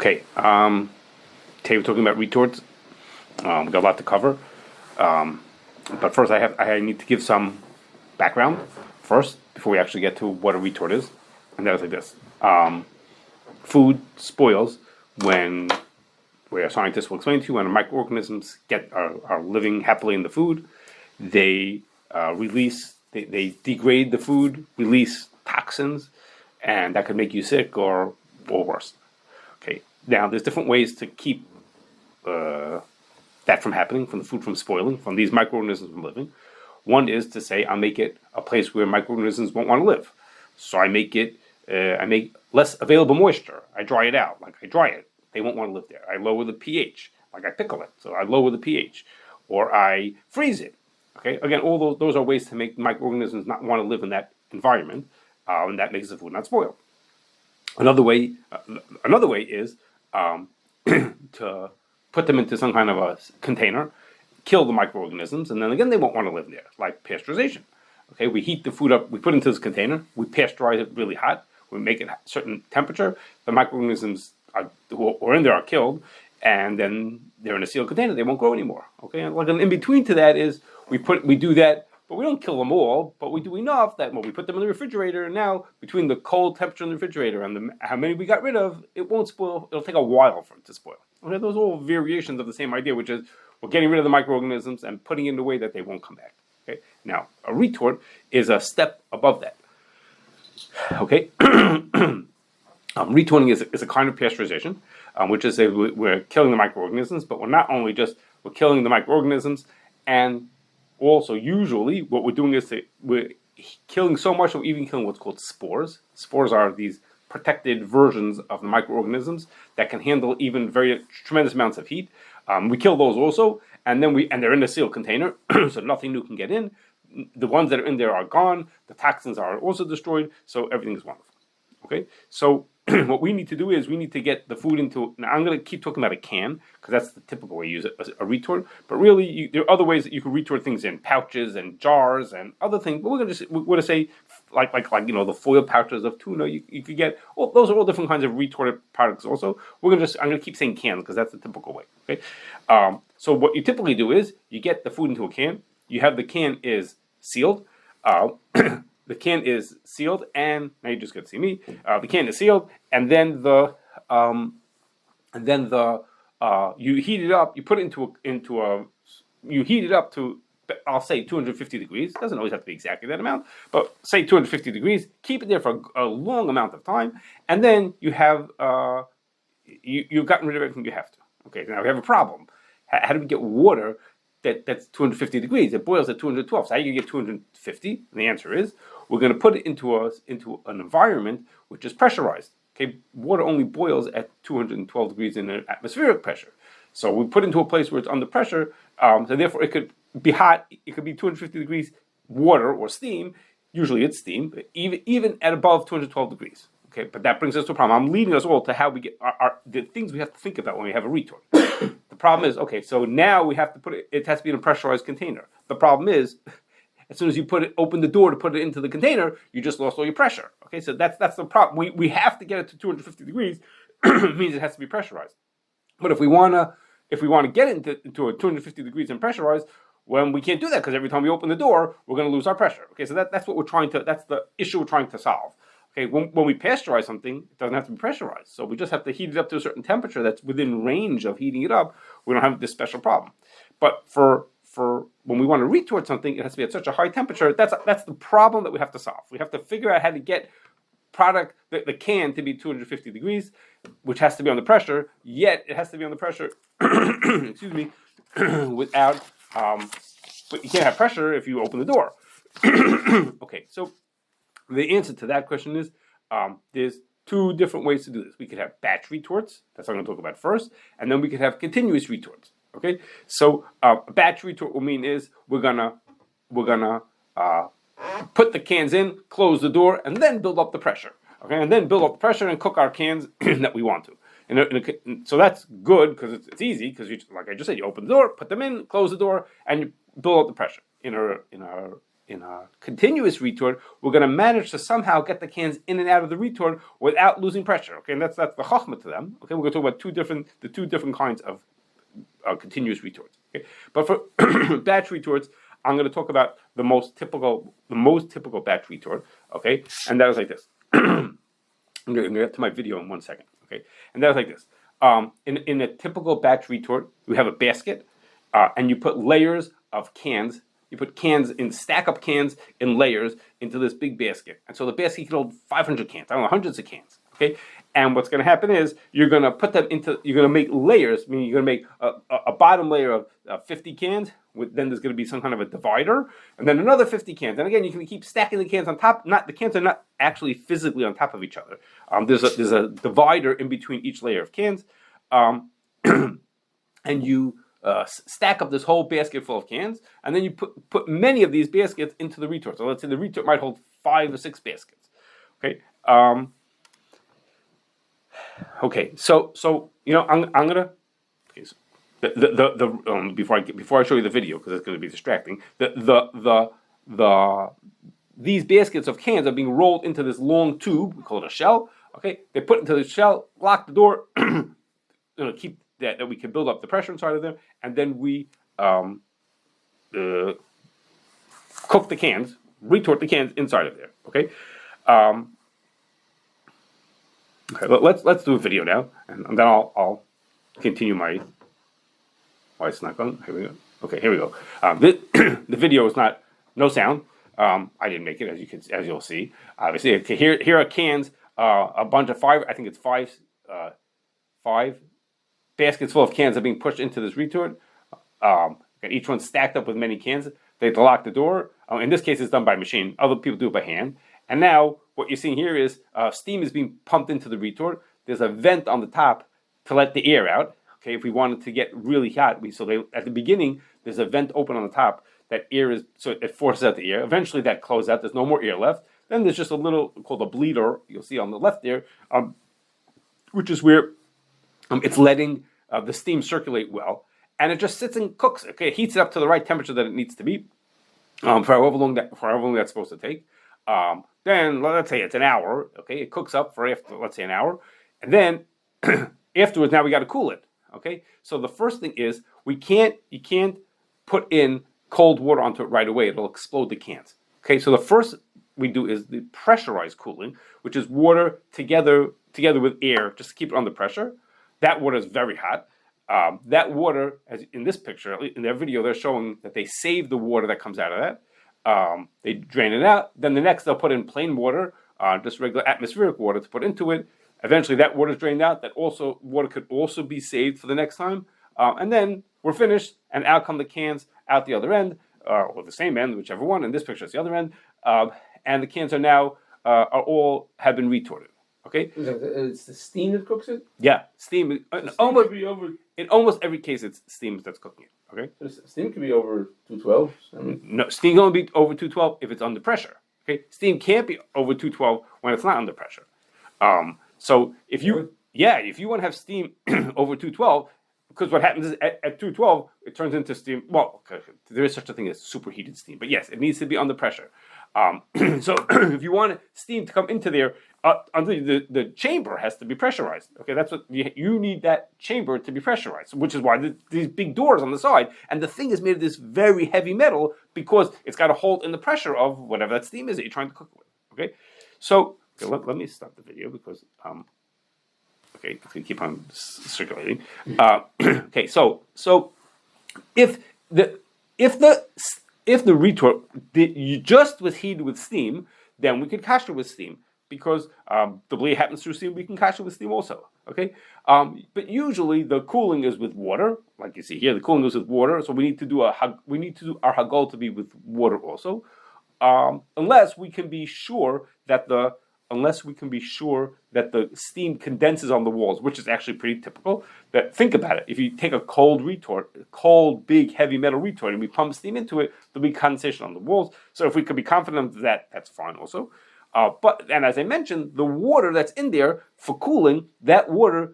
Okay, today we're talking about retorts. We got a lot to cover, but first I need to give some background first before we actually get to what a retort is, and that is like this: food spoils where scientists will explain to you when microorganisms are living happily in the food, they degrade the food, release toxins, and that could make you sick or worse. Okay, now there's different ways to keep that from happening, from the food from spoiling, from these microorganisms from living. One is to say, I'll make it a place where microorganisms won't want to live. So I make less available moisture. I dry it out, like I dry it. They won't want to live there. I lower the pH, like I pickle it. So I lower the pH. Or I freeze it. Okay, again, all those are ways to make microorganisms not want to live in that environment, and that makes the food not spoil. Another way is to put them into some kind of a container, kill the microorganisms, and then again they won't want to live there, like pasteurization. Okay, we heat the food up, we put it into this container, we pasteurize it really hot, we make it a certain temperature, the microorganisms who are in there are killed, and then they're in a sealed container, they won't grow anymore. Okay, and like an in between to that is we do that, but we don't kill them all, but we do enough that when we put them in the refrigerator, now between the cold temperature in the refrigerator and how many we got rid of, it won't spoil. It'll take a while for it to spoil. Okay, those are all variations of the same idea, which is we're getting rid of the microorganisms and putting it in a way that they won't come back. Okay, now a retort is a step above that. Okay, retorting is a kind of pasteurization, which is we're killing the microorganisms, but we're killing the microorganisms, and also usually what we're doing is we're killing so much that we're even killing what's called spores. Spores are these protected versions of the microorganisms that can handle even very tremendous amounts of heat. We kill those also, and they're in a sealed container, so nothing new can get in. The ones that are in there are gone. The toxins are also destroyed, so everything is wonderful. Okay, so what we need to do is we need to get the food into. Now I'm going to keep talking about a can because that's the typical way you use it, a retort. But really, there are other ways that you can retort things in pouches and jars and other things. But we're going to say like the foil pouches of tuna. You could get. Well, those are all different kinds of retorted products. Also, I'm going to keep saying cans because that's the typical way. Okay, so what you typically do is you get the food into a can. You have the can is sealed. The can is sealed, and now you just get to see me. The can is sealed, and then you heat it up. You put it you heat it up to, I'll say 250 degrees. It doesn't always have to be exactly that amount, but say 250 degrees. Keep it there for a long amount of time, and then you have you've gotten rid of everything you have to. Okay, now we have a problem. How do we get water that's 250 degrees? It boils at 212. So how do you get 250? And the answer is we're going to put it into an environment which is pressurized. Okay, water only boils at 212 degrees in an atmospheric pressure. So we put it into a place where it's under pressure. So therefore, it could be hot. It could be 250 degrees water or steam. Usually, it's steam, even at above 212 degrees. Okay, but that brings us to a problem. I'm leading us all to how we get the things we have to think about when we have a retort. The problem is, okay, so now we have to put it. It has to be in a pressurized container. The problem is, as soon as you open the door to put it into the container, you just lost all your pressure. Okay, so that's the problem. We have to get it to 250 degrees. It means it has to be pressurized. But if we want to get it into a 250 degrees and pressurized, well, we can't do that because every time we open the door, we're going to lose our pressure. Okay, so that's the issue we're trying to solve. Okay, when we pasteurize something, it doesn't have to be pressurized. So we just have to heat it up to a certain temperature that's within range of heating it up. We don't have this special problem. But for when we want to retort something, it has to be at such a high temperature. That's the problem that we have to solve. We have to figure out how to get the can to be 250 degrees, which has to be under pressure. Yet it has to be under pressure. excuse me, without. But you can't have pressure if you open the door. Okay, so the answer to that question is there's two different ways to do this. We could have batch retorts. That's what I'm going to talk about first, and then we could have continuous retorts. Okay, so a batch retort will mean is we're gonna put the cans in, close the door, and then build up the pressure. Okay, and then build up the pressure and cook our cans that we want to. And so that's good because it's easy because like I just said, you open the door, put them in, close the door, and you build up the pressure in a continuous retort, we're going to manage to somehow get the cans in and out of the retort without losing pressure. Okay, and that's the chachma to them. Okay, we're going to talk about the two different kinds of continuous retorts. Okay, but for batch retorts, I'm going to talk about the most typical batch retort. Okay, and that is like this. I'm going to get to my video in 1 second. Okay, and that is like this. In a typical batch retort, you have a basket, and you put layers of cans. You put stack up cans in layers into this big basket. And so the basket can hold 500 cans, hundreds of cans, okay? And what's going to happen is you're going to make layers, meaning you're going to make a bottom layer of 50 cans, then there's going to be some kind of a divider, and then another 50 cans. And again, you can keep stacking the cans on top. The cans are not actually physically on top of each other. There's a divider in between each layer of cans, and you stack up this whole basket full of cans, and then you put many of these baskets into the retort. So let's say the retort might hold 5 or 6 baskets. Okay. Okay. So I'm gonna. Okay. So before I show you the video, because it's going to be distracting. These baskets of cans are being rolled into this long tube. We call it a shell. Okay. They put into the shell, lock the door, keep that we can build up the pressure inside of them, and then we cook the cans, retort the cans inside of there. Okay. Okay. Let's do a video now, and then I'll continue my. Why it's not going? Here we go. Okay, here we go. The video is no sound. I didn't make it, as you'll see. Obviously, okay, here are cans. A bunch of 5. I think it's 5 baskets full of cans are being pushed into this retort. And each one stacked up with many cans. They have to lock the door. In this case, it's done by machine. Other people do it by hand. And now what you're seeing here is steam is being pumped into the retort. There's a vent on the top to let the air out. Okay, if we wanted to get really hot, at the beginning there's a vent open on the top that so it forces out the air. Eventually that closes out. There's no more air left. Then there's just a little called a bleeder. You'll see on the left there, which is where it's letting the steam circulate well, and it just sits and cooks. Okay, it heats it up to the right temperature that it needs to be for however long that's supposed to take. Then let's say it's an hour. Okay, it cooks up for let's say an hour, and then afterwards, now we got to cool it. Okay, so the first thing is you can't put in cold water onto it right away. It'll explode the cans. Okay, so the first we do is the pressurized cooling, which is water together with air, just to keep it under pressure. That water is very hot. That water, as in this picture, in their video, they're showing that they save the water that comes out of that. They drain it out. Then the next, they'll put in plain water, just regular atmospheric water to put into it. Eventually, that water is drained out. Water could also be saved for the next time. And then we're finished, and out come the cans out the other end, or the same end, whichever one. In this picture, it's the other end. And the cans are now have been retorted. Okay, it's the steam that cooks it. Yeah, steam. In almost every case, it's steam that's cooking it. Okay, steam can be over 212. No, steam can only be over 212 if it's under pressure. Okay, steam can't be over 212 when it's not under pressure. So if you want to have steam over 212, because what happens is at 212 it turns into steam. Well, there is such a thing as superheated steam, but yes, it needs to be under pressure. So if you want steam to come into there, under the chamber has to be pressurized. Okay, that's what you need, that chamber to be pressurized, which is why these big doors on the side. And the thing is made of this very heavy metal because it's got to hold in the pressure of whatever that steam is that you're trying to cook with. Okay, so let me stop the video because okay, it's gonna keep on circulating. Okay, so if the retort just was heated with steam, then we could kasher with steam because the bleed happens through steam. We can kasher with steam also. Okay, but usually the cooling is with water, like you see here. The cooling is with water, so we need to do our hagol to be with water also, unless we can be sure that the steam condenses on the walls, which is actually pretty typical. Think about it. If you take a cold big, heavy metal retort, and we pump steam into it, there'll be condensation on the walls. So if we could be confident of that, that's fine also. But as I mentioned, the water that's in there for cooling, that water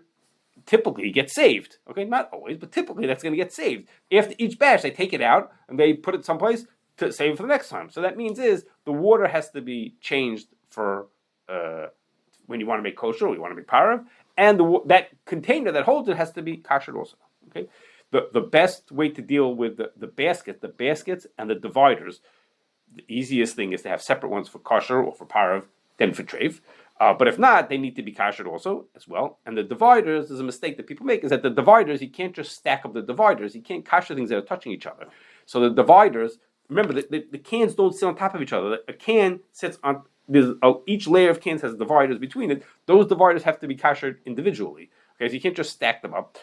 typically gets saved. Okay, not always, but typically that's going to get saved. After each batch, they take it out and they put it someplace, to save for the next time. So that means is the water has to be changed for when you want to make kosher or you want to make parav, and that container that holds it has to be kasher also. Okay, the best way to deal with the baskets and the dividers. The easiest thing is to have separate ones for kosher or for parav than for treif. But if not, they need to be kasher also as well. And the dividers, there's a mistake that people make, is that the dividers, you can't just stack up the dividers. You can't kasher things that are touching each other. So the dividers, remember, the cans don't sit on top of each other. A can sits on, each layer of cans has dividers between it. Those dividers have to be kashered individually. Okay, so you can't just stack them up.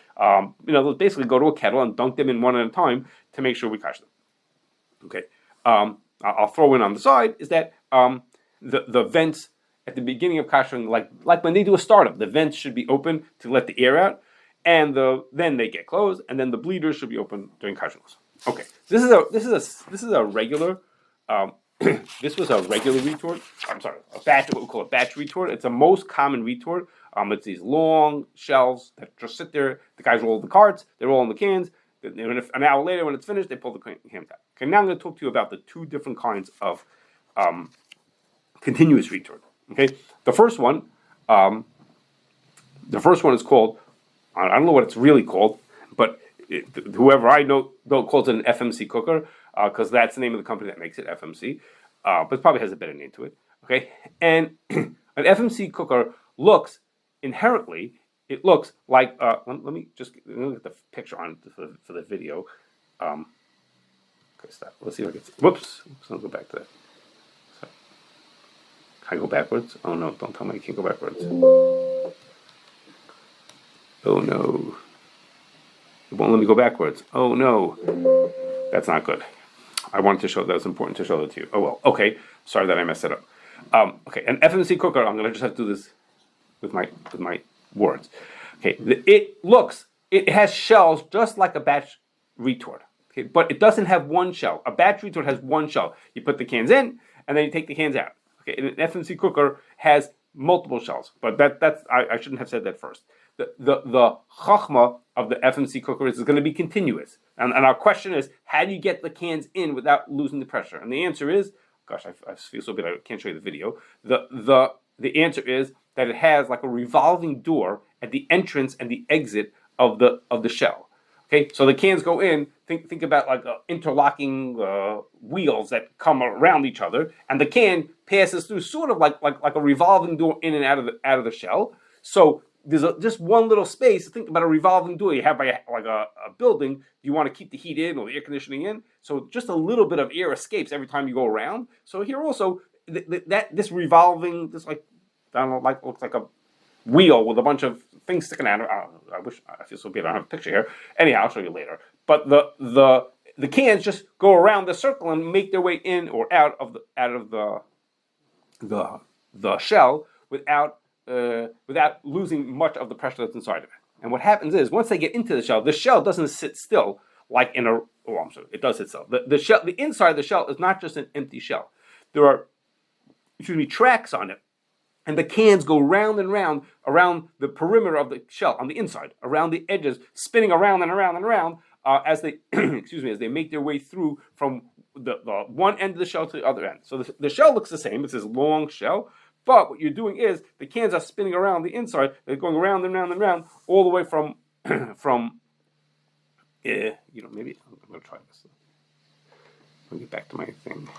They'll basically go to a kettle and dunk them in one at a time to make sure we kasher them. Okay, I'll throw in on the side is that the vents at the beginning of kashering, like when they do a startup, the vents should be open to let the air out, and then they get closed, and then the bleeders should be open during kashering. Okay, this is a regular. This was a regular retort. I'm sorry, a batch. What we call a batch retort. It's the most common retort. It's these long shells that just sit there. The guys roll the carts. They roll in the cans. An hour later, when it's finished, they pull the can out. Okay, now I'm going to talk to you about the two different kinds of continuous retort. Okay, the first one is called. I don't know what it's really called, but whoever I know calls it an FMC Cooker because that's the name of the company that makes it, FMC. But it probably has a better name to it. Okay, and an FMC Cooker looks inherently. It looks like. Let me just look at the picture on for the video. Okay, stop. Let's see if I can. Whoops. I'll go back to that. Sorry. Can I go backwards? Oh no! Don't tell me I can't go backwards. Oh no! It won't let me go backwards. Oh no! That's not good. I wanted to show that was important to show that to you. Oh well. Okay. Sorry that I messed it up. Okay, an FMC Cooker. I'm gonna just have to do this with my words. Okay, it has shells just like a batch retort. Okay, but it doesn't have one shell. A batch retort has one shell. You put the cans in, and then you take the cans out. Okay, and an FMC Cooker has multiple shells. But I shouldn't have said that first. The chachma of the FMC Cooker is going to be continuous. And our question is, how do you get the cans in without losing the pressure? And the answer is, gosh, I feel so bad I can't show you the video. The answer is that it has like a revolving door at the entrance and the exit of the shell. Okay, so the cans go in. Think about like interlocking wheels that come around each other, and the can passes through sort of like a revolving door in and out of the shell. So there's just one little space. Think about a revolving door you have by a building. You want to keep the heat in or the air conditioning in, so just a little bit of air escapes every time you go around. So here also this revolving, this like I don't know, like looks like a wheel with a bunch of things sticking out. I feel so bad. I don't have a picture here. Anyhow, I'll show you later. But the cans just go around the circle and make their way in or out of the shell without losing much of the pressure that's inside of it. And what happens is once they get into the shell doesn't sit still like in a. Oh, I'm sorry, it does sit still. The inside of the shell is not just an empty shell. There are tracks on it. And the cans go round and round around the perimeter of the shell on the inside, around the edges, spinning around and around and around as they, as they make their way through from the one end of the shell to the other end. So the shell looks the same; it's this long shell. But what you're doing is the cans are spinning around the inside; they're going around and round and round all the way from maybe I'm going to try this. Let me get back to my thing.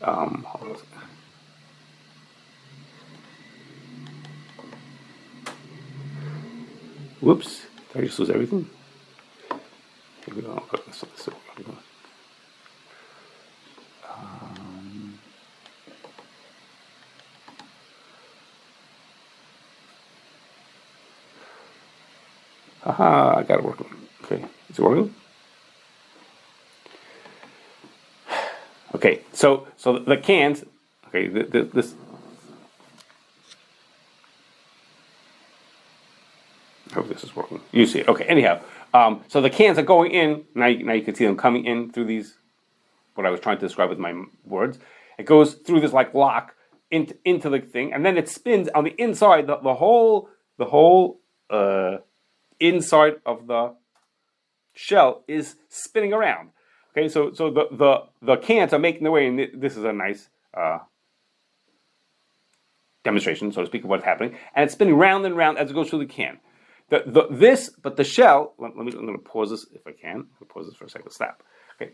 Hold on a second. Whoops! Did I just lose everything? Here we go. I'll put this on. Haha! I got it working. Okay, is it working? Okay, so the cans. Okay, this. I hope this is working. You see it. Okay, anyhow. So the cans are going in. Now you can see them coming in through these, what I was trying to describe with my words. It goes through this like lock into the thing, and then it spins on the inside. The whole inside of the shell is spinning around. Okay, so the cans are making their way, and this is a nice demonstration, so to speak, of what's happening, and it's spinning round and round as it goes through the can. But the shell. I'm going to pause this if I can. I'll pause this for a second. Stop. Okay.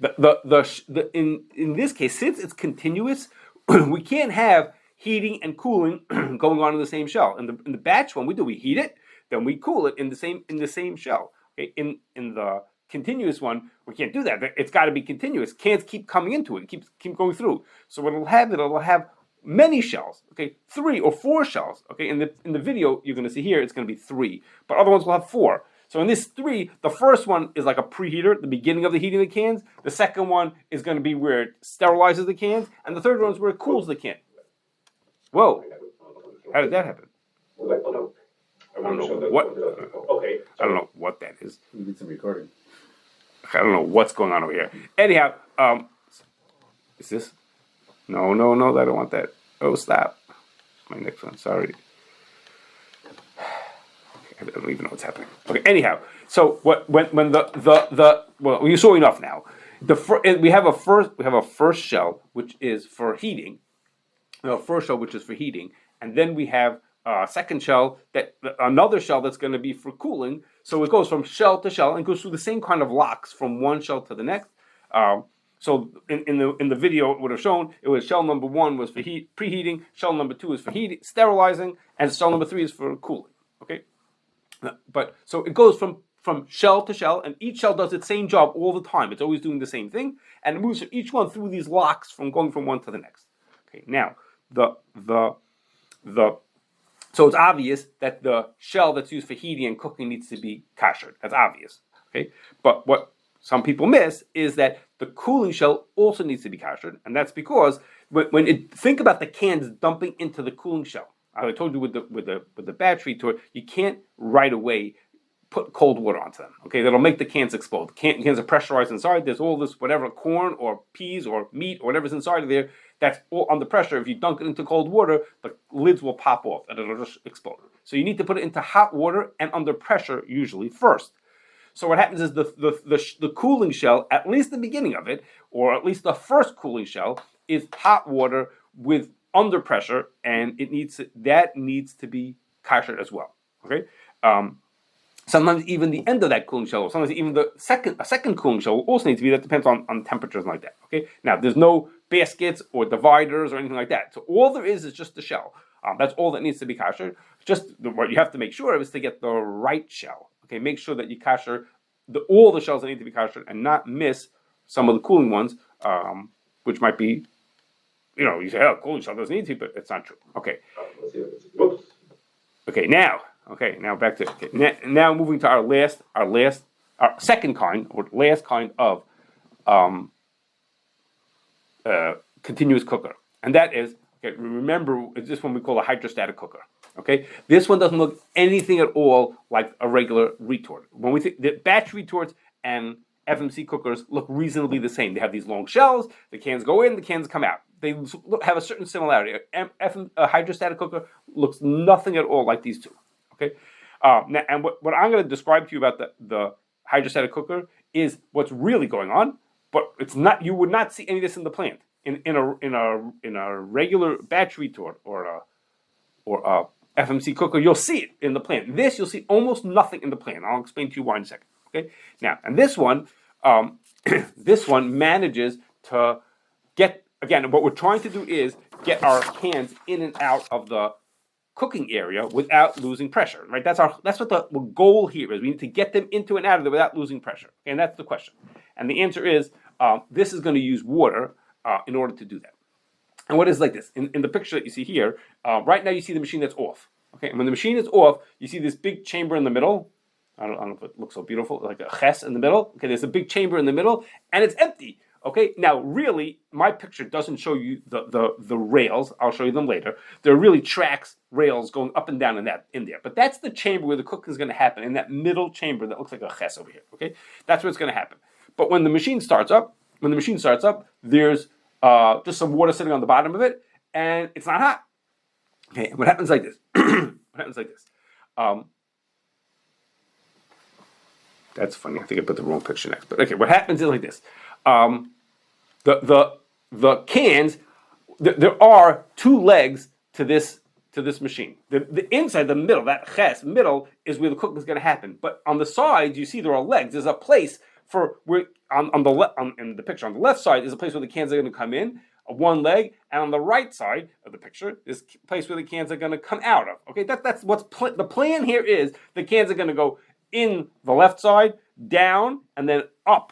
In this case, since it's continuous, we can't have heating and cooling going on in the same shell. In the batch one, we heat it, then we cool it in the same shell. Okay. In the continuous one, we can't do that. It's got to be continuous. Cans keep coming into it. Keep going through. So what it'll have many shells, okay, 3 or 4 shells, okay. In the video you're going to see here, it's going to be 3, but other ones will have 4. So in this 3, the first one is like a preheater at the beginning of the heating of the cans. The second one is going to be where it sterilizes the cans, and the third one is where it cools the can. Whoa! How did that happen? I don't know what. I don't know what that is. We did some recording. I don't know what's going on over here. Anyhow, is this? No, I don't want that. Oh, stop. My next one, sorry. I don't even know what's happening. Okay, anyhow, so when well, you saw enough now. We have a first shell which is for heating. First shell which is for heating, and then we have a second shell another shell that's going to be for cooling. So it goes from shell to shell and goes through the same kind of locks from one shell to the next. So in the video it would have shown it was shell number 1 was for preheating, shell number 2 is for heating, sterilizing, and shell number 3 is for cooling. Okay, but so it goes from shell to shell, and each shell does its same job all the time. It's always doing the same thing, and it moves each one through these locks from going from one to the next. Okay, now so it's obvious that the shell that's used for heating and cooking needs to be kashered. That's obvious. Okay, but what some people miss is that the cooling shell also needs to be kashered, and that's because think about the cans dumping into the cooling shell. I told you with the batch retort, you can't right away put cold water onto them. Okay, that'll make the cans explode. Cans are pressurized inside. There's all this whatever corn or peas or meat or whatever's inside of there. That's all under pressure. If you dunk it into cold water, the lids will pop off and it'll just explode. So you need to put it into hot water and under pressure usually first. So what happens is the cooling shell, at least the beginning of it, or at least the first cooling shell, is hot water with under pressure, and that needs to be kashered as well. Okay. Sometimes even the end of that cooling shell, or sometimes even a second cooling shell will also need to be. That depends on temperatures like that. Okay. Now there's no baskets or dividers or anything like that. So all there is just the shell. That's all that needs to be kashered. Just what you have to make sure of is to get the right shell. Okay. Make sure that you kasher all the shells that need to be kashered and not miss some of the cooling ones, which might be, you say, oh, cooling shell doesn't need to, but it's not true. Okay. Now back to now moving to our second kind or last kind of continuous cooker, and that is remember this one we call a hydrostatic cooker. Okay, this one doesn't look anything at all like a regular retort. When we think the batch retorts and FMC cookers look reasonably the same. They have these long shells. The cans go in, the cans come out. They have a certain similarity. A hydrostatic cooker looks nothing at all like these two. Okay, now, and what I'm going to describe to you about the hydrostatic cooker is what's really going on, but it's not. You would not see any of this in the plant. In a regular batch retort or a FMC cooker, you'll see it in the plant. This you'll see almost nothing in the plant. I'll explain to you why in a second. Okay, now and this one manages to get. Again, what we're trying to do is get our cans in and out of the cooking area without losing pressure, right? That's what the goal here is. We need to get them into and out of there without losing pressure. Okay, and that's the question. And the answer is this is going to use water in order to do that. And what is like this? In the picture that you see here, right now you see the machine that's off. Okay, and when the machine is off, you see this big chamber in the middle. I don't know if it looks so beautiful, like a ches in the middle. Okay, there's a big chamber in the middle, and it's empty. Okay, now really, my picture doesn't show you the rails. I'll show you them later. There are really tracks, rails going up and down in there. But that's the chamber where the cooking is going to happen, in that middle chamber that looks like a ches over here. Okay, that's where it's going to happen. But when the machine starts up, there's just some water sitting on the bottom of it, and it's not hot. Okay, and what happens like this? That's funny. I think I put the wrong picture next. But okay, what happens is like this. the cans. There are two legs to this machine. The inside, the middle, that ches middle is where the cooking is going to happen. But on the sides, you see there are legs. There's a place for where in the picture on the left side is a place where the cans are going to come in, one leg, and on the right side of the picture is a place where the cans are going to come out of. Okay, that's what's the plan here is the cans are going to go in the left side, down, and then up.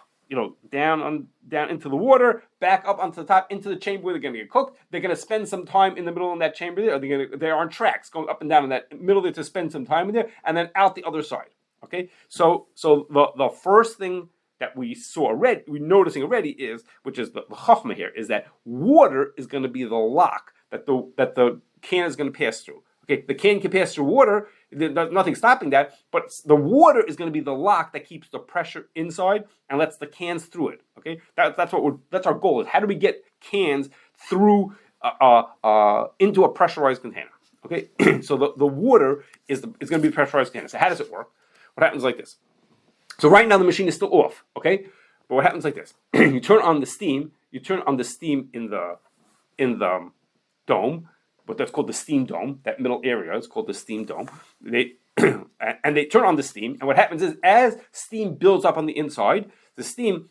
Down into the water, back up onto the top, into the chamber where they're going to get cooked. They're going to spend some time in the middle of that chamber there. They're on tracks going up and down in that middle there to spend some time in there, and then out the other side. Okay, so the first thing that we're noticing already is, which is the chachma here, is that water is going to be the lock that the can is going to pass through. Okay, the can can pass through water. There's nothing stopping that, but the water is going to be the lock that keeps the pressure inside and lets the cans through it. Okay, that's our goal is how do we get cans through into a pressurized container. Okay, so the water is going to be the pressurized container. So how does it work? What happens like this? So right now the machine is still off. Okay, but what happens like this? You turn on the steam. You turn on the steam in the dome. What that's called the steam dome, that middle area is called the steam dome. They turn on the steam, and what happens is as steam builds up on the inside, the steam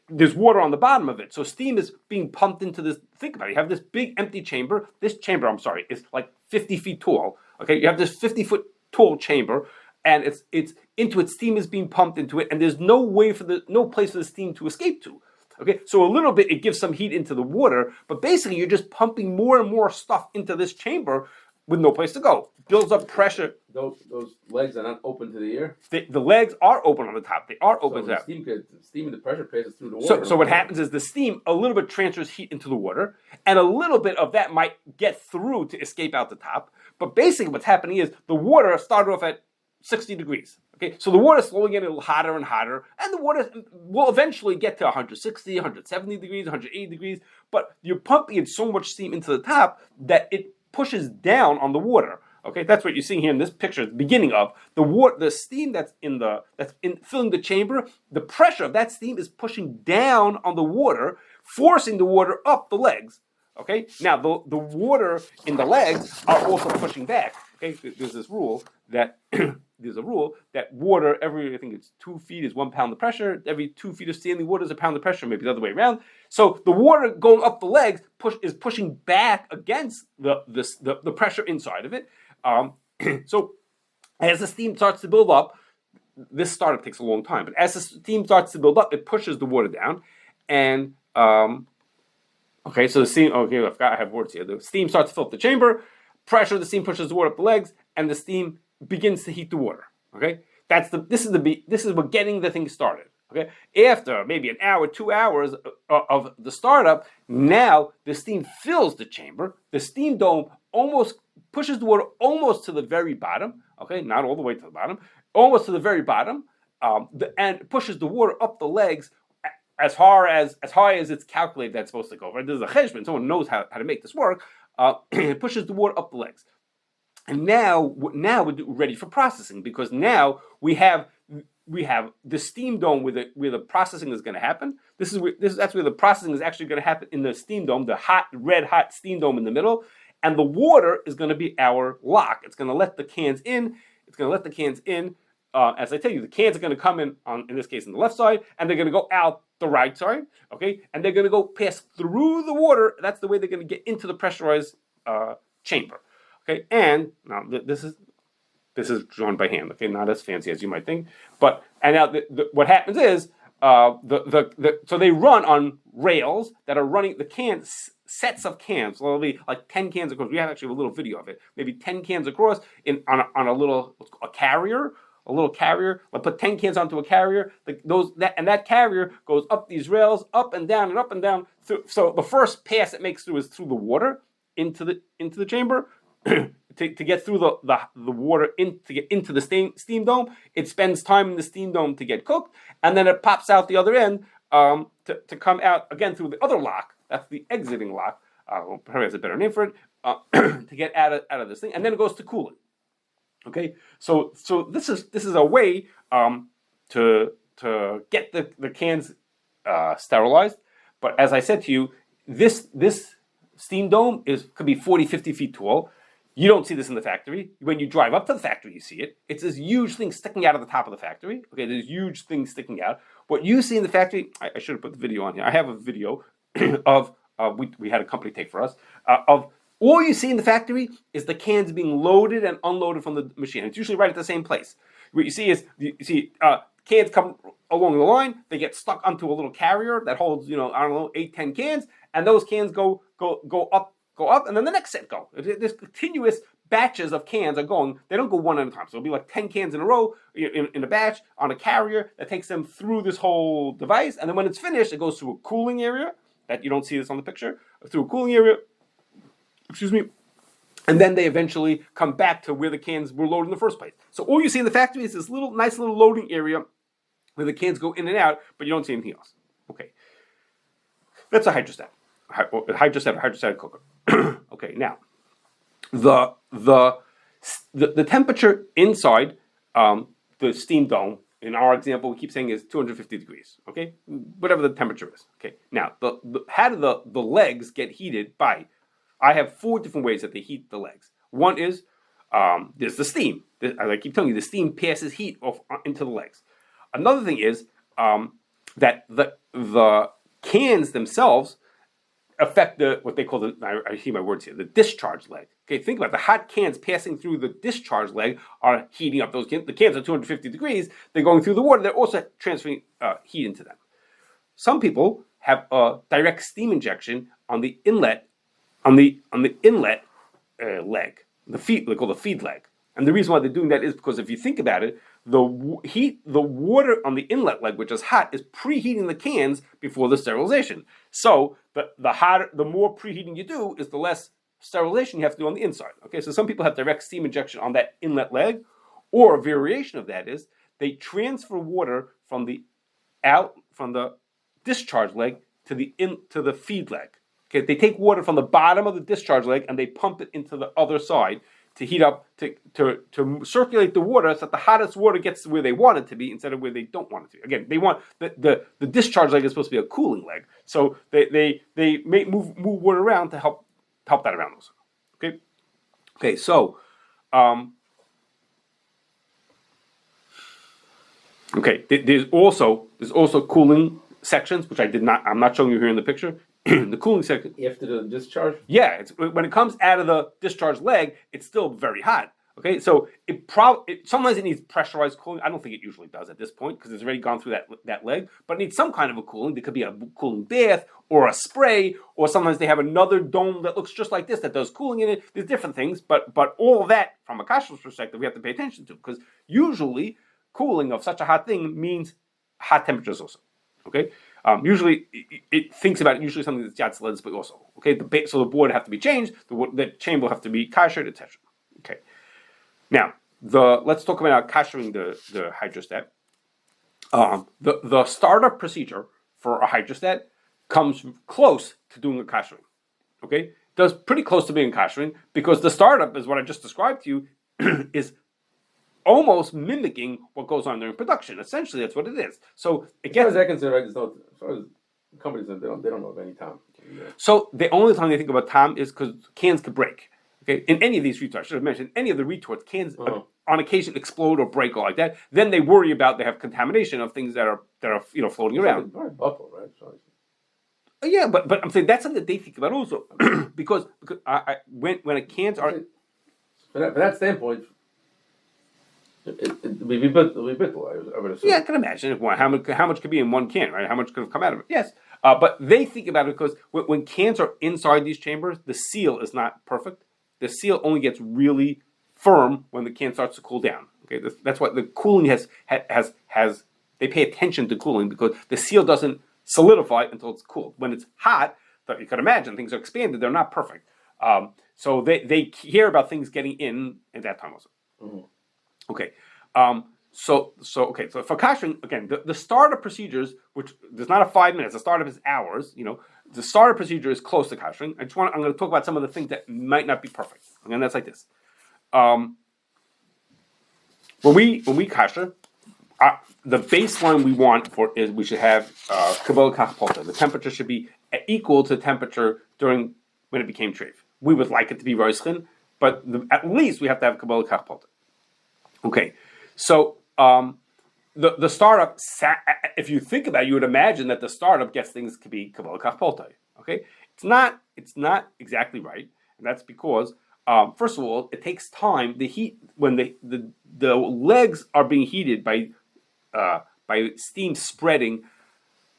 there's water on the bottom of it. So steam is being pumped into this. Think about it. You have this big empty chamber. This chamber, is like 50 feet tall. Okay, you have this 50-foot tall chamber, and steam is being pumped into it, and there's no place for the steam to escape to. Okay, so a little bit it gives some heat into the water, but basically you're just pumping more and more stuff into this chamber with no place to go. Builds up pressure. Those legs are not open to the air. The legs are open on the top. They are open to that. Steam and the pressure passes through the water. So what happens is the steam a little bit transfers heat into the water, and a little bit of that might get through to escape out the top. But basically what's happening is the water started off at 60 degrees. Okay, so the water is slowly getting a little hotter and hotter, and the water will eventually get to 160, 170 degrees, 180 degrees, but you're pumping in so much steam into the top that it pushes down on the water. Okay, that's what you're seeing here in this picture at the beginning of the steam that's filling the chamber. The pressure of that steam is pushing down on the water, forcing the water up the legs. Okay, now the water in the legs are also pushing back. Okay, there's this rule that there's a rule that water I think it's 2 feet is 1 pound of pressure. Every 2 feet of standing water is a pound of pressure, maybe the other way around. So the water going up the legs is pushing back against the pressure inside of it. So as the steam starts to build up, this startup takes a long time, but as the steam starts to build up, it pushes the water down, and okay, so the steam. Okay, I forgot I have words here. The steam starts to fill up the chamber. Pressure of the steam pushes the water up the legs, and the steam begins to heat the water. Okay, this is what getting the thing started. Okay, after maybe an hour, 2 hours of the startup, now the steam fills the chamber. The steam dome almost pushes the water almost to the very bottom. Okay, not all the way to the bottom, almost to the very bottom, and pushes the water up the legs as high as it's calculated that's supposed to go. Right, there's a cheshbon. Someone knows how to make this work. It pushes the water up the legs, and now we're ready for processing because now we have the steam dome where the processing is going to happen. That's where the processing is actually going to happen in the steam dome, the red hot steam dome in the middle, and the water is going to be our lock. It's going to let the cans in. As I tell you, the cans are going to come in this case, on the left side, and they're going to go out the right side, okay? And they're going to go pass through the water. That's the way they're going to get into the pressurized chamber, okay? And now this is drawn by hand, okay? Not as fancy as you might think, but now what happens is so they run on rails that are running the sets of cans. So there'll be like 10 cans across. We have actually a little video of it. Maybe 10 cans across on a little carrier. A little carrier. I'll put 10 cans onto a carrier. That carrier goes up these rails, up and down and up and down. So the first pass it makes through is through the water into the chamber. to get through the water to get into the steam dome. It spends time in the steam dome to get cooked, and then it pops out the other end to come out again through the other lock. That's the exiting lock. Probably has a better name for it. To get out of this thing, and then it goes to cooling. Okay, so this is a way to get the cans sterilized. But as I said to you, this steam dome could be 40, 50 feet tall. You don't see this in the factory. When you drive up to the factory, you see it. It's this huge thing sticking out of the top of the factory. Okay, there's huge things sticking out. What you see in the factory, I should have put the video on here. I have a video of we had a company take for us of all you see in the factory is the cans being loaded and unloaded from the machine. It's usually right at the same place. What you see is cans come along the line. They get stuck onto a little carrier that holds 8, 10 cans, and those cans go up, and then the next set go. There's continuous batches of cans are going. They don't go one at a time. So it'll be like 10 cans in a row in a batch on a carrier that takes them through this whole device. And then when it's finished, it goes through a cooling area that you don't see this on the picture, through a cooling area, and then they eventually come back to where the cans were loaded in the first place. So all you see in the factory is this nice little loading area where the cans go in and out, but you don't see anything else. Okay. That's a hydrostat. Hydrostatic cooker. Okay, now the temperature inside the steam dome, in our example, we keep saying is 250 degrees. Okay, whatever the temperature is. Okay, now how do the legs get heated by? I have 4 different ways that they heat the legs. One is there's the steam. As I keep telling you, the steam passes heat off into the legs. Another thing is that the cans themselves affect what they call I see my words here, the discharge leg. Okay, think about it. The hot cans passing through the discharge leg are heating up those cans. The cans are 250 degrees. They're going through the water. They're also transferring heat into them. Some people have a direct steam injection on the inlet, leg, the feed. They call the feed leg. And the reason why they're doing that is because if you think about it, the water on the inlet leg, which is hot, is preheating the cans before the sterilization. So the more preheating you do, is the less sterilization you have to do on the inside. Okay, so some people have direct steam injection on that inlet leg, or a variation of that is they transfer water from the discharge leg to the feed leg. Okay, they take water from the bottom of the discharge leg and they pump it into the other side to heat up, to circulate the water so that the hottest water gets to where they want it to be instead of where they don't want it to be. Again, they want the discharge leg is supposed to be a cooling leg, so they may move water around to help that around also. Okay, so there's also cooling sections, which I'm not showing you here in the picture. The cooling section. After the discharge? Yeah, when it comes out of the discharge leg, it's still very hot. Okay, so sometimes it needs pressurized cooling. I don't think it usually does at this point because it's already gone through that leg, but it needs some kind of a cooling. There could be a cooling bath or a spray, or sometimes they have another dome that looks just like this that does cooling in it. There's different things, but all of that from a Kashrus perspective we have to pay attention to because usually cooling of such a hot thing means hot temperatures also. Okay. Usually, it thinks about it. Usually, something that's yatzleds, but also okay. So the board have to be changed. The chamber will have to be kashered, etc. Okay. Now, let's talk about kashering the hydrostat. The startup procedure for a hydrostat comes close to doing a kashering. Okay, does pretty close to being kashering because the startup is what I just described to you is almost mimicking what goes on during production. Essentially, that's what it is. So it gets. As far as I consider, as far as companies, they don't know of any time. Yeah. So the only time they think about time is because cans could break. Okay, in any of these retorts, I should have mentioned any of the retorts, cans on occasion explode or break or like that. Then they worry about they have contamination of things that are floating around. Buckle, right? Sorry. Yeah, but I'm saying that's something that they think about also because when a cans are from that standpoint. It'll be brittle, I would assume. Yeah, I can imagine how much could be in one can, right? How much could have come out of it? Yes, but they think about it because when cans are inside these chambers, the seal is not perfect. The seal only gets really firm when the can starts to cool down. Okay, that's why the cooling has. They pay attention to cooling because the seal doesn't solidify until it's cooled. When it's hot, you can imagine things are expanded. They're not perfect. So they care about things getting in at that time also. Mm-hmm. Okay, so for kashering, again, the startup procedures, which there's not a 5 minutes, the startup is hours. The startup procedure is close to kashering. I'm going to talk about some of the things that might not be perfect. And that's like this. When we kasher, the baseline we want for is we should have kabbalah kach. The temperature should be equal to the temperature during when it became treif. We would like it to be roischin, but at least we have to have kabbalah kach. Okay, so the startup, if you think about it, you would imagine that the startup gets things to be kabbalah kach. Okay, it's not exactly right, and that's because first of all, it takes time. The heat when the legs are being heated by steam spreading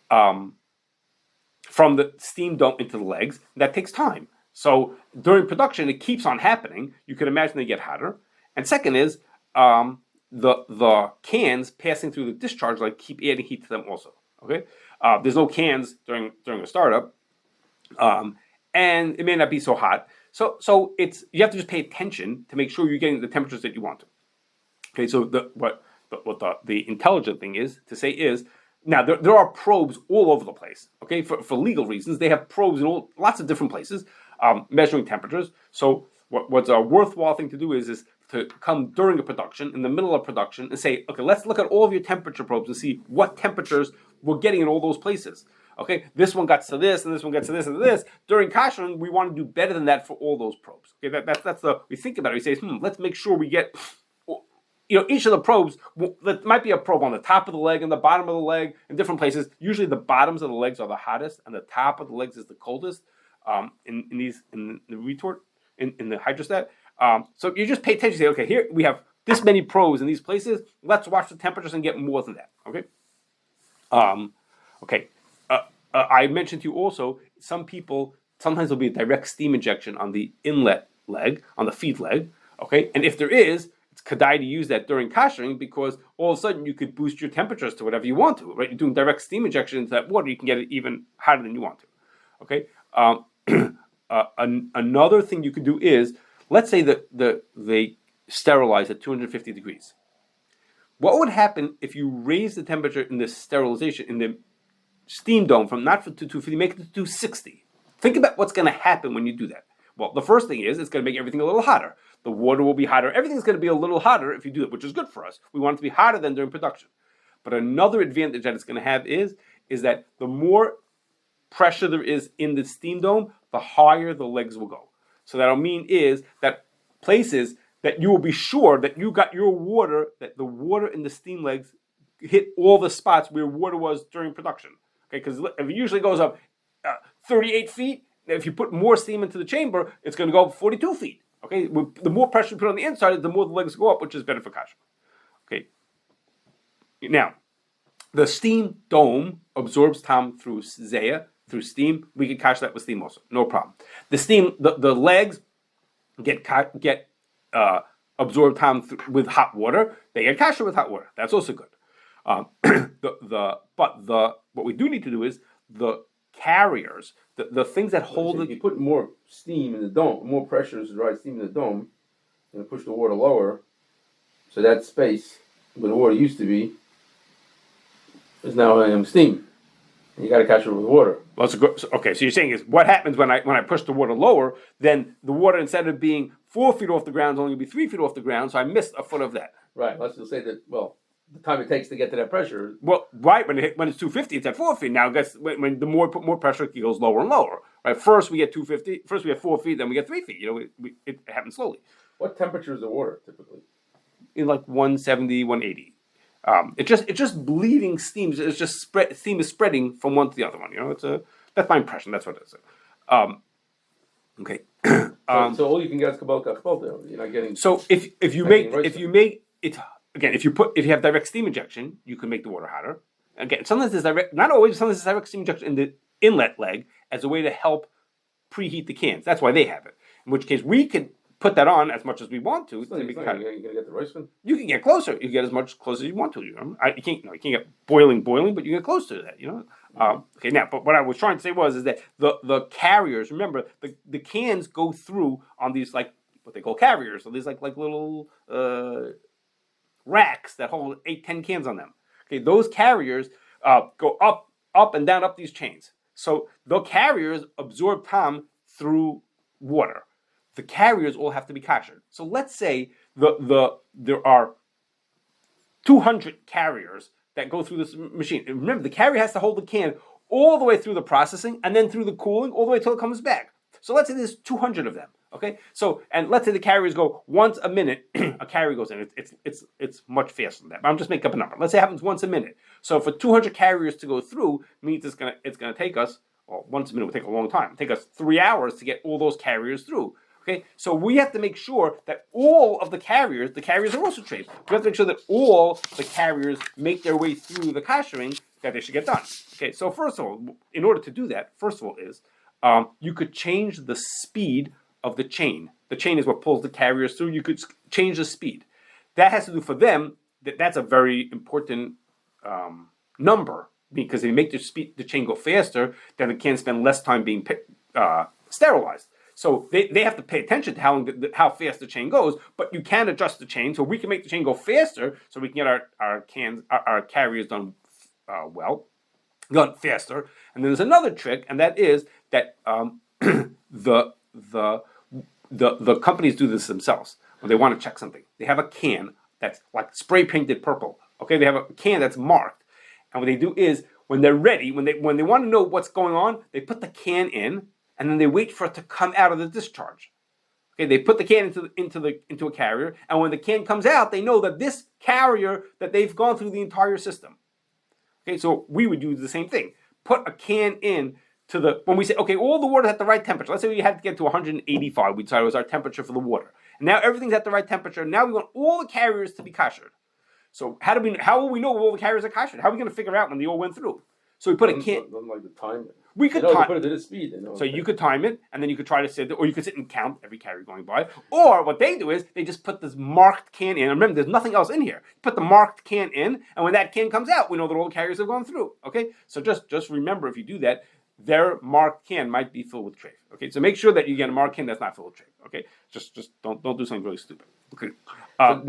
from the steam dome into the legs. That takes time. So during production, it keeps on happening. You can imagine they get hotter. And second is the cans passing through the discharge like keep adding heat to them also. Okay, there's no cans during a startup, and it may not be so hot. So it's you have to just pay attention to make sure you're getting the temperatures that you want to. Okay, so what the intelligent thing is to say is now there are probes all over the place. Okay, for legal reasons they have probes in lots of different places measuring temperatures. So what's a worthwhile thing to do is to come during a production in the middle of production and say, okay, let's look at all of your temperature probes and see what temperatures we're getting in all those places. Okay, this one gets to this and this one gets to this and this. During kashering, we want to do better than that for all those probes. Okay, that's the we think about it. We say, let's make sure we get. Each of the probes, there might be a probe on the top of the leg and the bottom of the leg in different places. Usually the bottoms of the legs are the hottest and the top of the legs is the coldest in the retort, in the hydrostat. So you just pay attention and say, okay, here we have this many probes in these places. Let's watch the temperatures and get more than that, okay? I mentioned to you also, some people, sometimes there'll be a direct steam injection on the inlet leg, on the feed leg, okay? And if there is, it's kedai to use that during kashering because all of a sudden you could boost your temperatures to whatever you want to, right? You're doing direct steam injection into that water, you can get it even hotter than you want to, okay? Another thing you could do is, let's say that they sterilize at 250 degrees. What would happen if you raise the temperature in the sterilization, in the steam dome from not to 250, make it to 260? Think about what's going to happen when you do that. Well, the first thing is it's going to make everything a little hotter. The water will be hotter. Everything's going to be a little hotter if you do it, which is good for us. We want it to be hotter than during production. But another advantage that it's going to have is that the more pressure there is in the steam dome, the higher the legs will go. So that'll mean is that places that you will be sure that you got your water, that the water in the steam legs hit all the spots where water was during production. Okay, because if it usually goes up 38 feet, if you put more steam into the chamber, it's going to go up 42 feet. Okay, the more pressure you put on the inside, the more the legs go up, which is better for kashrus. Okay. Now, the steam dome absorbs tam through zeya, through steam. We can kasher that with steam also, no problem. The steam, the legs get absorbed tam with hot water. They get kasher with hot water. That's also good. What we do need to do is the carriers, the things that hold If you put more steam in the dome, more pressure to drive steam in the dome, and push the water lower, so that space where the water used to be is now steam. And you got to catch it with water. Well, okay, so you're saying is what happens when I push the water lower? Then the water, instead of being 4 feet off the ground, is only going to be 3 feet off the ground. So I missed a foot of that. Right. Let's just say that. Well, the time it takes to get to that pressure. Well, right when it's 250, it's at 4 feet. Now, I guess when the more put more pressure, it goes lower and lower. Right. First we get 250. First we get 4 feet. Then we get 3 feet. It happens slowly. What temperature is the water typically? In like 170, 180. It's just bleeding steam. It's just steam is spreading from one to the other one. That's my impression. That's what it is. Okay. So all you can get is kabbalah kach. You're not getting. So if you make it again, if you have direct steam injection, you can make the water hotter. Again, sometimes it's direct, not always. Sometimes it's direct steam injection in the inlet leg as a way to help preheat the cans. That's why they have it. In which case, we can put that on as much as we want to. You're gonna get the rice one. You can get closer. You can get as much close as you want to. You can't get boiling, but you get close to that. Okay. Now, but what I was trying to say is that the carriers. Remember, the cans go through on these like what they call carriers. So these like little racks that hold 8-10 cans on them. Okay, those carriers go up and down up these chains. So the carriers absorb tam through water. The carriers all have to be kashered. So let's say there are 200 carriers that go through this machine. And remember, the carrier has to hold the can all the way through the processing and then through the cooling all the way till it comes back. So let's say there's 200 of them. Okay, so and let's say the carriers go once a minute. A carrier goes in. It's much faster than that. But I'm just making up a number. Let's say it happens once a minute. So for 200 carriers to go through means it's gonna take us. Well, once a minute will take a long time. It'll take us 3 hours to get all those carriers through. Okay, so we have to make sure that all of the carriers are also traced. We have to make sure that all the carriers make their way through the kashering that they should get done. Okay, so first of all, in order to do that, first of all is you could change the speed of the chain. The chain is what pulls the carriers through. You could change the speed. That has to do for them. That's a very important number because if you make the chain go faster, then it can spend less time being sterilized. So they have to pay attention to how fast the chain goes, but you can adjust the chain. So we can make the chain go faster so we can get our carriers done faster. And then there's another trick, and that is that the companies do this themselves when they want to check something. They have a can that's like spray painted purple. Okay, they have a can that's marked, and what they do is when they're ready, when they want to know what's going on, they put the can in, and then they wait for it to come out of the discharge. Okay, they put the can into a carrier, and when the can comes out, they know that this carrier that they've gone through the entire system. Okay, so we would do the same thing. Put a can in when we say, okay, all the water's at the right temperature. Let's say we had to get to 185. We decided it was our temperature for the water. And now everything's at the right temperature. Now we want all the carriers to be kashered. So how will we know all the carriers are kashered? How are we going to figure out when they all went through? So we put a can. Like the time. We could time. Put it at a speed. So you could time it, and then you could try to sit, or you could sit and count every carrier going by. Or what they do is they just put this marked can in. And remember, there's nothing else in here. Put the marked can in, and when that can comes out, we know that all the carriers have gone through. Okay, so just remember, if you do that, their marked can might be filled with treif. Okay, so make sure that you get a marked can that's not filled with treif. Okay, just don't do something really stupid. Okay, in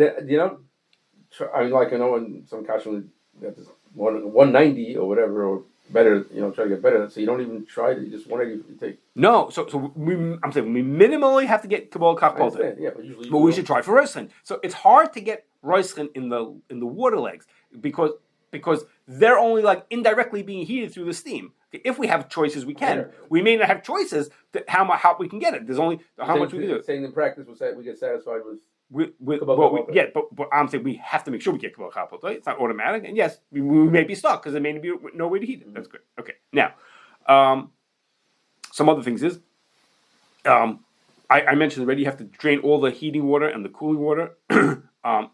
some kashering got this 190 or whatever or better. Try to get better. So you don't even try to just 180 you take. No, I'm saying we minimally have to get kabbalah kach. Yeah, but usually. But we should try for roischin. So it's hard to get roischin in the water legs because they're only like indirectly being heated through the steam. If we have choices, we can. Yeah. We may not have choices that how we can get it. There's only how much we can do. Saying in practice, we get satisfied with. But I'm saying we have to make sure we get kabbalah kapot. Right? It's not automatic, and yes, we may be stuck because there may be no way to heat it. That's good. Okay, now some other things is I mentioned already. You have to drain all the heating water and the cooling water,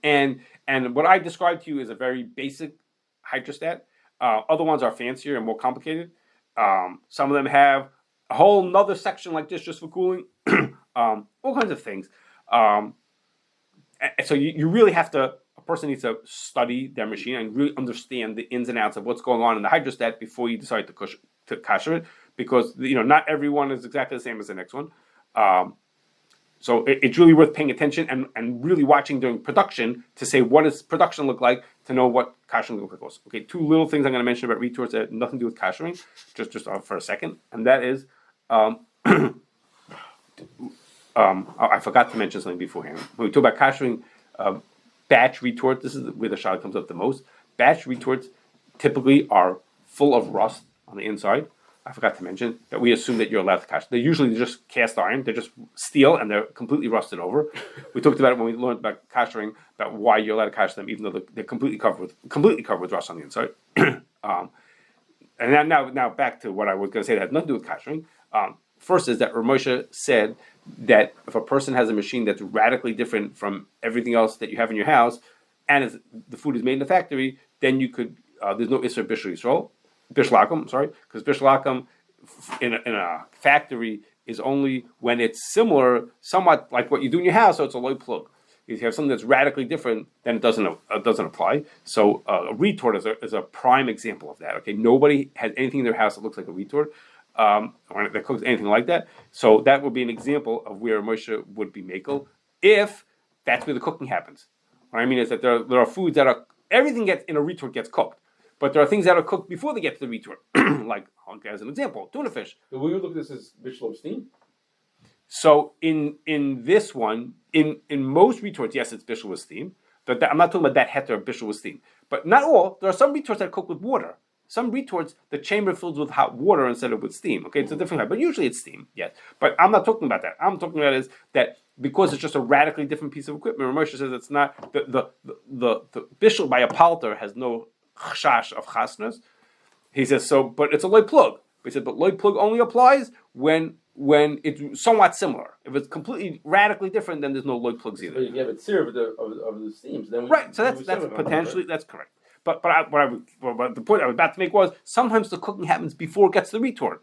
and what I described to you is a very basic hydrostat. Other ones are fancier and more complicated. Some of them have a whole nother section like this just for cooling. All kinds of things. So you really have to, a person needs to study their machine and really understand the ins and outs of what's going on in the hydrostat before you decide to kasher it, because not everyone is exactly the same as the next one. So it's really worth paying attention and really watching during production to say what does production look like to know what kashering looks like. Okay, two little things I'm going to mention about retorts that have nothing to do with kashering, just for a second, and that is, I forgot to mention something beforehand. When we talk about kashering batch retorts, this is where the shot comes up the most. Batch retorts typically are full of rust on the inside. I forgot to mention that we assume that you're allowed to kasher. They're usually just cast iron. They're just steel, and they're completely rusted over. We talked about it when we learned about kashering, about why you're allowed to kasher them, even though they're completely covered with rust on the inside. And now back to what I was going to say that has nothing to do with kashering. First is that Ramosha said that if a person has a machine that's radically different from everything else that you have in your house, and the food is made in the factory, then you could there's no Isser Bishul Yisroel. Bishlakum, because Bishlakum in a factory is only when it's similar, somewhat like what you do in your house, so it's a low plug. If you have something that's radically different, then it doesn't apply. So a retort is a prime example of that. Okay, nobody has anything in their house that looks like a retort, or that cooks anything like that. So that would be an example of where Moshe would be makel if that's where the cooking happens. What I mean is that there are foods that are everything in a retort gets cooked. But there are things that are cooked before they get to the retort, like as an example, tuna fish. So we would look at this as Bishul steam. So in this one, in most retorts, yes, it's Bishul steam. I'm not talking about that heter of bishul with steam. But not all. There are some retorts that cook with water. Some retorts, the chamber fills with hot water instead of with steam. Okay, it's a different type, but usually it's steam. Yes, but I'm not talking about that. I'm talking about is that because it's just a radically different piece of equipment. Ramosha says it's not the bishul by a palter has no chash of chasnas. He says so, but it's a loy plug. He said, but loy plug only applies when it's somewhat similar. If it's completely radically different, then there's no loy plugs either. So you have a sear of the steams. Then Right. So that's potentially that's correct. But the point I was about to make was sometimes the cooking happens before it gets to the retort.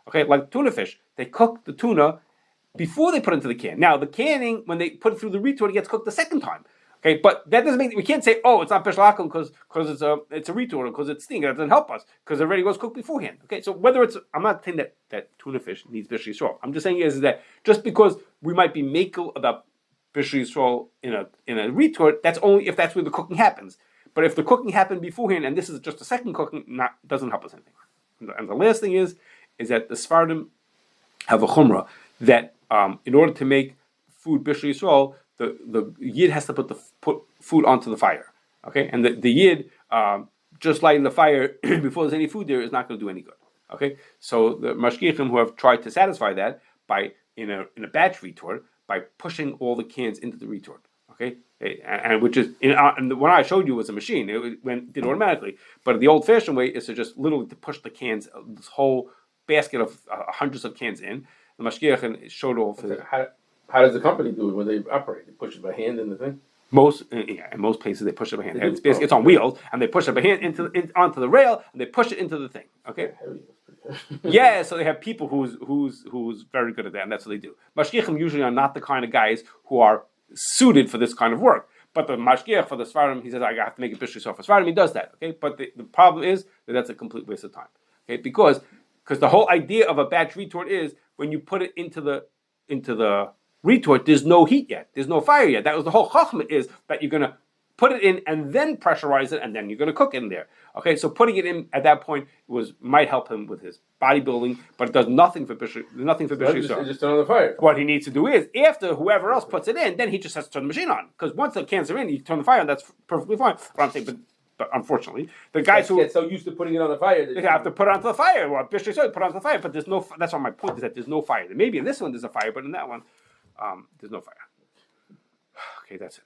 Okay, like tuna fish, they cook the tuna before they put it into the can. Now the canning, when they put it through the retort, it gets cooked the second time. Okay, but that doesn't mean we can't say, oh, it's not bishul akum because it's a retort or because it's steam. That doesn't help us because it already was cooked beforehand. Okay, so whether it's, I'm not saying that tuna fish needs bishul yisroel. I'm just saying is that just because we might be makel about bishul yisroel in a retort, that's only if that's where the cooking happens. But if the cooking happened beforehand and this is just a second cooking, doesn't help us anything. And the last thing is that the Sfardim have a chumrah that in order to make food bishul yisroel, the yid has to put food onto the fire. Okay, and the yid just lighting the fire before there's any food there is not going to do any good. Okay, so the mashgichim who have tried to satisfy that by in a batch retort by pushing all the cans into the retort. Okay, and which is and the one I showed you was a machine. It did automatically, but the old-fashioned way is to just literally to push the cans, this whole basket of hundreds of cans in. The mashgiach showed all for how does the company do it when they operate? They push it by hand in the thing. In most places they push it by hand. It's on wheels, and they push it by hand onto the rail, and they push it into the thing. Okay. Yeah, so they have people who's very good at that, and that's what they do. Mashgiachim usually are not the kind of guys who are suited for this kind of work. But the mashgiach for the Sfardim, he says, I have to make a bishul yisroel for Sfardim. He does that. Okay, but the problem is that that's a complete waste of time. Okay, because the whole idea of a batch retort is when you put it into the retort, there's no heat yet, there's no fire yet. That was the whole chachma, is that you're going to put it in and then pressurize it, and then you're going to cook it in there. Okay, so putting it in at that point might help him with his bodybuilding, but it does nothing for bishul. Nothing for bishul yisroel. Just turn on the fire. What he needs to do is, after whoever else puts it in, then he just has to turn the machine on. Because once the cans are in, you turn the fire on. That's perfectly fine. But I'm saying, but unfortunately, the guys who get so used to putting it on the fire, they have to put it onto the fire. Well, bishul yisroel put it onto the fire, but there's no. That's what my point is, that there's no fire. Maybe in this one there's a fire, but in that one, there's no fire. Okay, that's it.